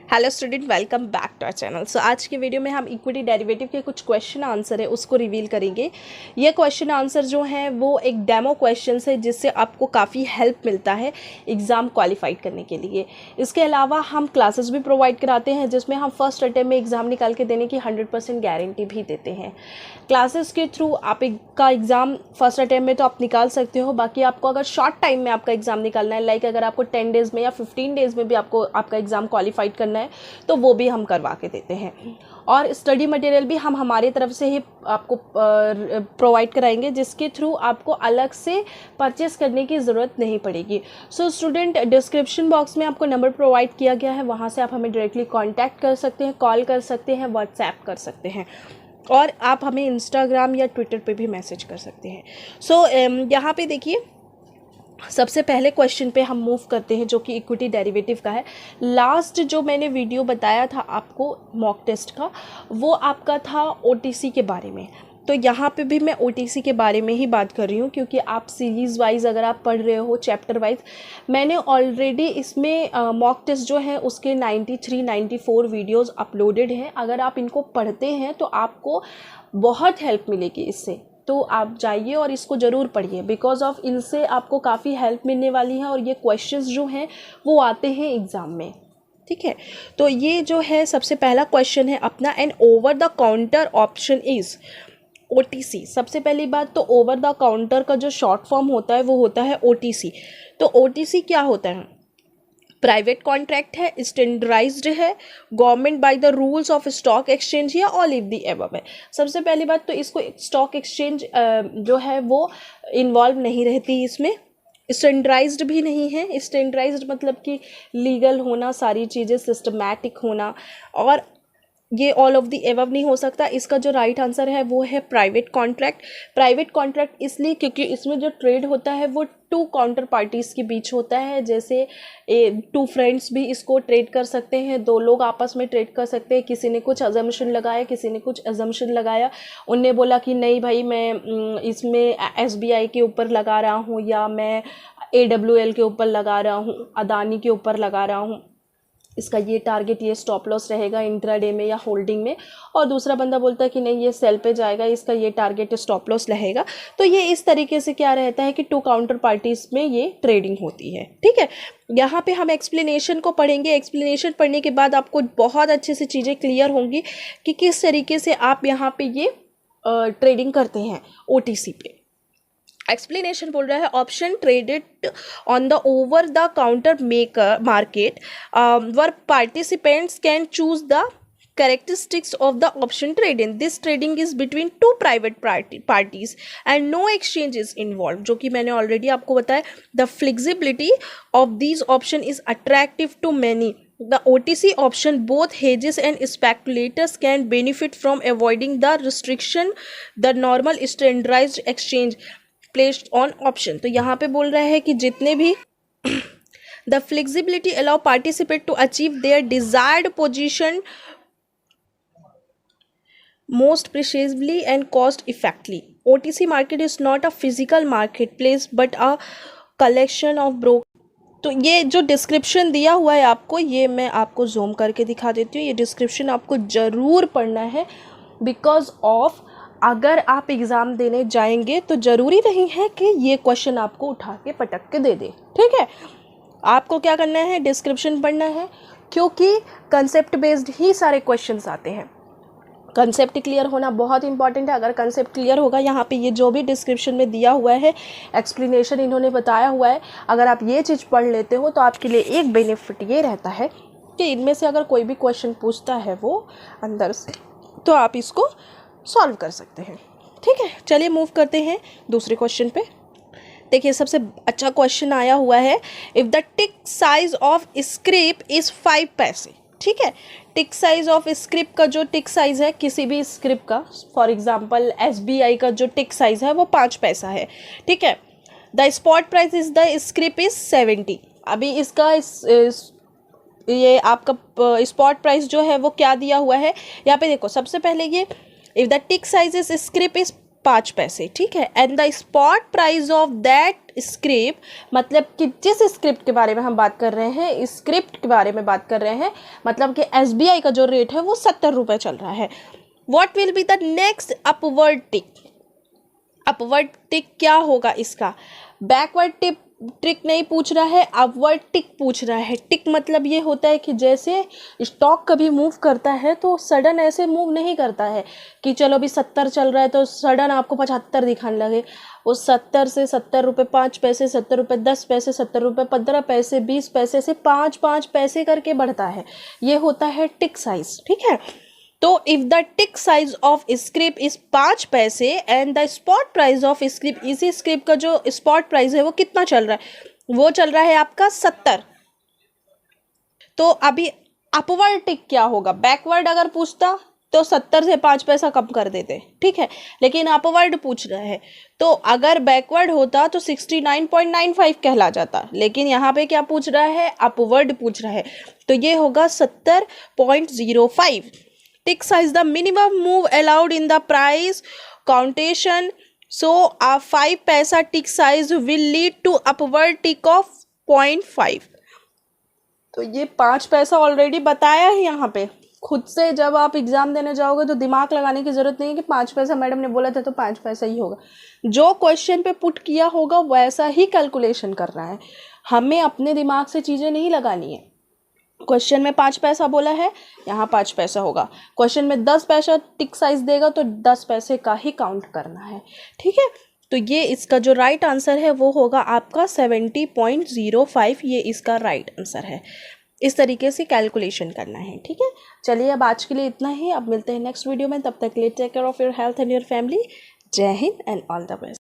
Hello student, welcome back to our channel. So आज की video में हम इक्विटी डेरिवेटिव के कुछ क्वेश्चन आंसर है उसको रिवील करेंगे। ये क्वेश्चन आंसर जो है वो एक डेमो क्वेश्चन है जिससे आपको काफ़ी हेल्प मिलता है एग्ज़ाम क्वालिफाइड करने के लिए। इसके अलावा हम क्लासेस भी प्रोवाइड कराते हैं जिसमें हम फर्स्ट अटेम्प्ट में एग्ज़ाम निकाल के देने की 100% गारंटी भी देते हैं। क्लासेस के थ्रू आपका एग्ज़ाम फर्स्ट अटेम्प्ट में तो आप निकाल सकते हो, बाकी आपको अगर शॉर्ट टाइम में आपका एग्ज़ाम निकालना है, लाइक अगर आपको 10 डेज़ में या 15 डेज़ में भी आपको आपका एग्ज़ाम क्वालिफाइड करना है तो वो भी हम करवा के देते हैं। और स्टडी मटेरियल भी हम हमारी तरफ से ही आपको प्रोवाइड कराएंगे जिसके थ्रू आपको अलग से परचेस करने की ज़रूरत नहीं पड़ेगी। सो स्टूडेंट, डिस्क्रिप्शन बॉक्स में आपको नंबर प्रोवाइड किया गया है, वहाँ से आप हमें डायरेक्टली कॉन्टैक्ट कर सकते हैं, कॉल कर सकते हैं, व्हाट्सएप कर सकते हैं और आप हमें इंस्टाग्राम या ट्विटर पे भी मैसेज कर सकते हैं। सो यहाँ पे देखिए, सबसे पहले क्वेश्चन पे हम मूव करते हैं जो कि इक्विटी डेरिवेटिव का है। लास्ट जो मैंने वीडियो बताया था आपको मॉक टेस्ट का, वो आपका था ओटीसी के बारे में। तो यहाँ पे भी मैं ओटीसी के बारे में ही बात कर रही हूँ क्योंकि आप सीरीज़ वाइज अगर आप पढ़ रहे हो चैप्टर वाइज, मैंने ऑलरेडी इसमें मॉक टेस्ट जो है उसके 93-94 वीडियोज़ अपलोडेड हैं। अगर आप इनको पढ़ते हैं तो आपको बहुत हेल्प मिलेगी इससे, तो आप जाइए और इसको ज़रूर पढ़िए। बिकॉज ऑफ इनसे आपको काफ़ी हेल्प मिलने वाली है और ये क्वेश्चंस जो हैं वो आते हैं एग्ज़ाम में, ठीक है। तो ये जो है सबसे पहला क्वेश्चन है अपना, an over the counter option is OTC. सबसे पहली बात तो ओवर द काउंटर का जो शॉर्ट फॉर्म होता है वो होता है ओटीसी। तो ओटीसी क्या होता है? प्राइवेट कॉन्ट्रैक्ट है, स्टैंडर्डाइज्ड है, government by the rules of stock exchange या ऑल ऑफ द अबव है। सबसे पहली बात तो इसको स्टॉक एक्सचेंज जो है वो इन्वॉल्व नहीं रहती, इसमें स्टैंडर्डाइज्ड भी नहीं है। स्टैंडर्डाइज्ड मतलब कि लीगल होना, सारी चीज़ें सिस्टमैटिक होना, और ये ऑल ऑफ द एबव नहीं हो सकता। इसका जो राइट आंसर है वो है प्राइवेट कॉन्ट्रैक्ट। प्राइवेट कॉन्ट्रैक्ट इसलिए क्योंकि इसमें जो ट्रेड होता है वो टू काउंटर पार्टीज़ के बीच होता है। जैसे टू फ्रेंड्स भी इसको ट्रेड कर सकते हैं, दो लोग आपस में ट्रेड कर सकते हैं। किसी ने कुछ अजम्पशन लगाया, किसी ने कुछ अजम्पशन लगाया, उनने बोला कि नहीं भाई मैं इसमें एसबीआई के ऊपर लगा रहा हूँ या मैं एडब्ल्यूएल के ऊपर लगा रहा हूँ, अदानी के ऊपर लगा रहा हूँ, इसका ये टारगेट, ये स्टॉप लॉस रहेगा इंट्राडे में या होल्डिंग में। और दूसरा बंदा बोलता है कि नहीं ये सेल पे जाएगा, इसका ये टारगेट स्टॉप लॉस रहेगा। तो ये इस तरीके से क्या रहता है कि टू काउंटर पार्टीज में ये ट्रेडिंग होती है, ठीक है। यहाँ पे हम एक्सप्लेनेशन को पढ़ेंगे। एक्सप्लेनेशन पढ़ने के बाद आपको बहुत अच्छे से चीज़ें क्लियर होंगी कि किस तरीके से आप यहाँ पे ये ट्रेडिंग करते हैं ओटीसी पे। एक्सप्लेनेशन बोल रहा है, option traded on the over the counter market were participants can choose the characteristics of the option trading. This trading is between two private parties and no exchange is involved, जो कि मैंने already आपको बताया। The flexibility of these option is attractive to many. The OTC option, both hedges and speculators can benefit from avoiding the restriction the normal standardized exchange placed on option. तो यहाँ पे बोल रहा है कि जितने भी the flexibility allow participant to achieve their desired position most precisely and cost effectively. OTC market is not a physical marketplace but a collection of brokers. तो ये जो डिस्क्रिप्शन दिया हुआ है आपको, ये मैं आपको जूम करके दिखा देती हूँ। ये डिस्क्रिप्शन आपको ज़रूर पढ़ना है बिकॉज ऑफ अगर आप एग्ज़ाम देने जाएंगे तो ज़रूरी नहीं है कि ये क्वेश्चन आपको उठा के पटक के दे दे, ठीक है। आपको क्या करना है, डिस्क्रिप्शन पढ़ना है क्योंकि कंसेप्ट बेस्ड ही सारे क्वेश्चंस आते हैं। कंसेप्ट क्लियर होना बहुत इंपॉर्टेंट है। अगर कंसेप्ट क्लियर होगा, यहाँ पे ये जो भी डिस्क्रिप्शन में दिया हुआ है, एक्सप्लेनेशन इन्होंने बताया हुआ है, अगर आप ये चीज़ पढ़ लेते हो तो आपके लिए एक बेनिफिट ये रहता है कि इनमें से अगर कोई भी क्वेश्चन पूछता है वो अंदर से, तो आप इसको सॉल्व कर सकते हैं, ठीक है। चलिए मूव करते हैं दूसरे क्वेश्चन पे। देखिए सबसे अच्छा क्वेश्चन आया हुआ है, if the tick size of script is 5 पैसे, ठीक है। टिक साइज ऑफ स्क्रिप का जो टिक साइज है किसी भी स्क्रिप का, फॉर एग्जांपल एसबीआई का जो टिक साइज है वो 5 पैसा है, ठीक है। The spot price is the script is 70। अभी इसका ये आपका स्पॉट प्राइस जो है वो क्या दिया हुआ है यहाँ पे देखो। सबसे पहले ये if the tick size is script is 5 पैसे, ठीक है, and the spot price of that script, मतलब कि जिस स्क्रिप्ट के बारे में हम बात कर रहे हैं, स्क्रिप्ट के बारे में बात कर रहे हैं, मतलब कि SBI का जो रेट है वो 70 रुपये चल रहा है। What will be the next upward tick? Upward tick क्या होगा इसका? बैकवर्ड ट्रिक नहीं पूछ रहा है, अपवर्ड टिक पूछ रहा है। टिक मतलब ये होता है कि जैसे स्टॉक कभी मूव करता है तो सडन ऐसे मूव नहीं करता है कि चलो अभी 70 चल रहा है तो सडन आपको 75 दिखाने लगे। वो 70 से 70 रुपये 5 पैसे, 70 रुपये 10 पैसे, 70 रुपये 15 पैसे, 20 पैसे से 5 पैसे करके बढ़ता है। ये होता है टिक साइज, ठीक है। तो if the tick size of script is 5 पैसे and the spot price of script, इसी स्क्रिप्ट का जो स्पॉट प्राइस है वो कितना चल रहा है? वो चल रहा है आपका 70। तो अभी अपवर्ड टिक क्या होगा? बैकवर्ड अगर पूछता तो 70 से 5 पैसा कम कर देते, ठीक है, लेकिन अपवर्ड पूछ रहा है। तो अगर बैकवर्ड होता तो 69.95 कहला जाता, लेकिन यहाँ पे क्या पूछ रहा है? अपवर्ड पूछ रहा है, तो ये होगा 70.05। Tick size, the minimum move allowed in the price countation. So a 5 paisa tick size will lead to upward tick of 0.5. तो ये 5 पैसा ऑलरेडी बताया है यहाँ पे। खुद से जब आप एग्जाम देने जाओगे तो दिमाग लगाने की जरूरत नहीं है कि 5 पैसा मैडम ने बोला था तो 5 पैसा ही होगा। जो क्वेश्चन पे पुट किया होगा वैसा ही कैलकुलेशन करना है, हमें अपने दिमाग से चीज़ें नहीं लगानी है। क्वेश्चन में 5 पैसा बोला है, यहाँ 5 पैसा होगा। क्वेश्चन में 10 पैसा टिक साइज देगा तो 10 पैसे का ही काउंट करना है, ठीक है। तो ये इसका जो राइट आंसर है वो होगा आपका 70.05, ये इसका राइट आंसर है। इस तरीके से कैलकुलेशन करना है, ठीक है। चलिए अब आज के लिए इतना ही, अब मिलते हैं नेक्स्ट वीडियो में। तब तक के लिए take care of your health and your family. Jai Hind and all the best.